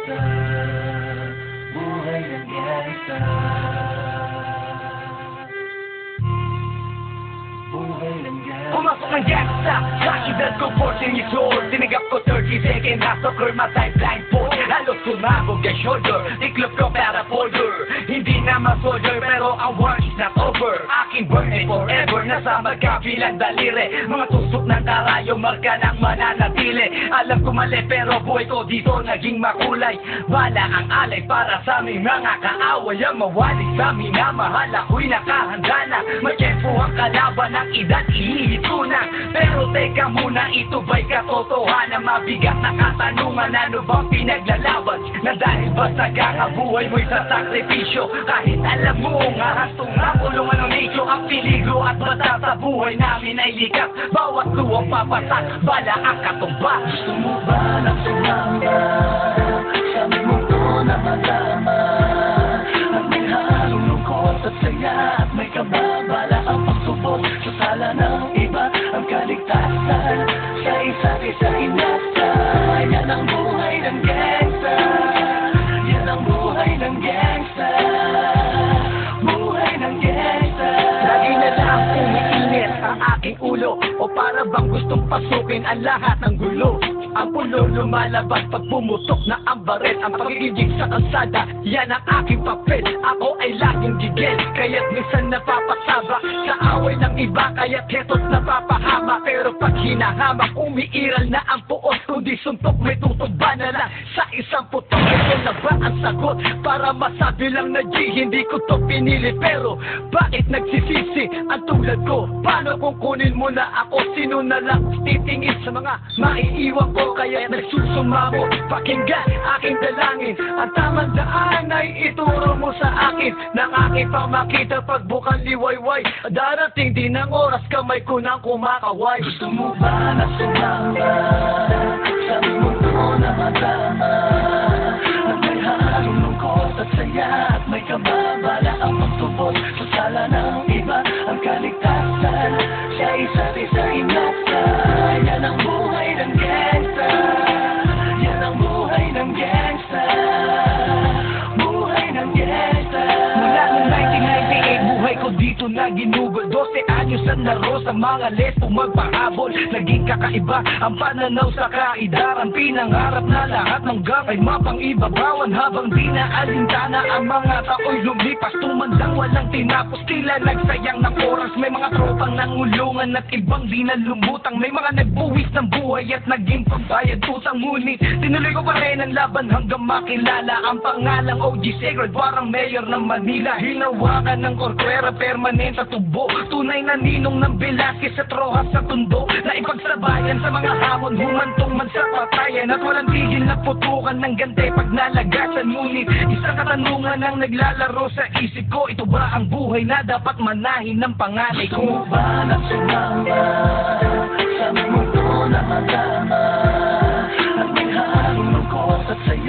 gangsta, buhay ng gangsta. Buhay ng gangsta. Pumasok ng gangsta, sa edad ko 14 years old. Tinigap ko 30 seconds, nasa matay blindfold. Halos kumabog ang shoulder, tiklop ko para folder. Hindi naman soldier, pero ang war is not over. Aking burning forever, nasa magkabilang daliri. Mga tusok ng karayo, marka ng mananatili. Alam ko mali, pero buhay ko dito naging makulay. Bala ang alay para sa aming mga kaaway. Ang mawalik sa minamahal, ako'y nakahanda na. May tempo ang kalaban ng edad, ihihit ko na. Pero teka muna, ito ba'y katotohanan? Mabigat na katanungan, ano bang pinaglalaban? Na dahil ba sa buhay mo'y sa sakripisyo? Kahit alam mo nga hastong napulungan ng medyo ang peligro at bata sa buhay namin ay likas. Bawat luwang papasak, bala ang katumba. Gusto mo ba na sumama sa aming mundo na madama? At may halong lungkot at saya at may kababala ang pagsubok sa sala ng iba. Ang kaligtasan sa isa't isa inasa. Yan ang buhay ng gangsta. Yan ang buhay ng gangsta. Buhay ng gangsta. Lagi na lang umiinit ang aking ulo, o para bang gustong pasukin ang lahat ng gulo. Ang pulo lumalabas pag pumutok na ang baret. Ang pagiging sa kalsada, yan ang aking papel. Ako ay laging gigil, kaya't minsan napapasaba sa away ng iba, kaya't heto't napapahama. Pero pag hinahamak, umiiral na ang puot. Kundi suntok, may tutugba na lang sa isang putok. Ito na ba ang sagot? Para masabi lang na G, hindi ko to pinili. Pero bakit nagsisisi ang tulad ko? Paano kung kunin mo na ako? Sino na lang titingin sa mga maiiwan ko? Kaya nagsusumamo, pakinggan aking dalangin. Ang tamang daan ay ituro mo sa akin. Nang aking pang makita pagbukang liwayway. Darating din ang oras, kamay ko nang kumakaway. Gusto mo ba na sumama sa aming mundo na madama? At may halong lungkot at saya at may kababala ang pagtubos sa sala ng iba. Ang kaligtasan sa isa't isa inasa. Yan ang buhay ng gangsta. Yan ang buhay ng gangsta. Buhay ng gangsta. Mula noong 1998, buhay ko dito na ginugol. 12 anyos ang laro sa mga lesbong magpahabol. Naging kakaiba ang pananaw sa kaidaran. Pinangarap na lahat ng gang ay mapang-ibabawan. Habang di na alintana ang mga tao'y lumipas. Tumandang walang tinapos, tila nagsayang ng oras. May mga tropang nangulungan at ibang di na lumutang. May mga nagbuwis ng buhay at naging pagbayad utang. Ngunit tinuloy ko pa rin ang laban hanggang makilala ang pangalang OG Sacred, parang mayor ng Manila. Hinawakan ng korkwera, permanent at tubo. Tunay na ninong ng Velasquez at Rojas sa tundo. Na ipagsabayan sa mga hamon, humantong man sa patayan. At walang tigil na putukan ng gante pag nalagasan. Ngunit isang katanungan ang naglalaro sa isip ko. Ito ba ang buhay na dapat manahin ng panganay Gusto mo ko? ba na sumama sa aming mundo na madama? At may halong lungkot at saya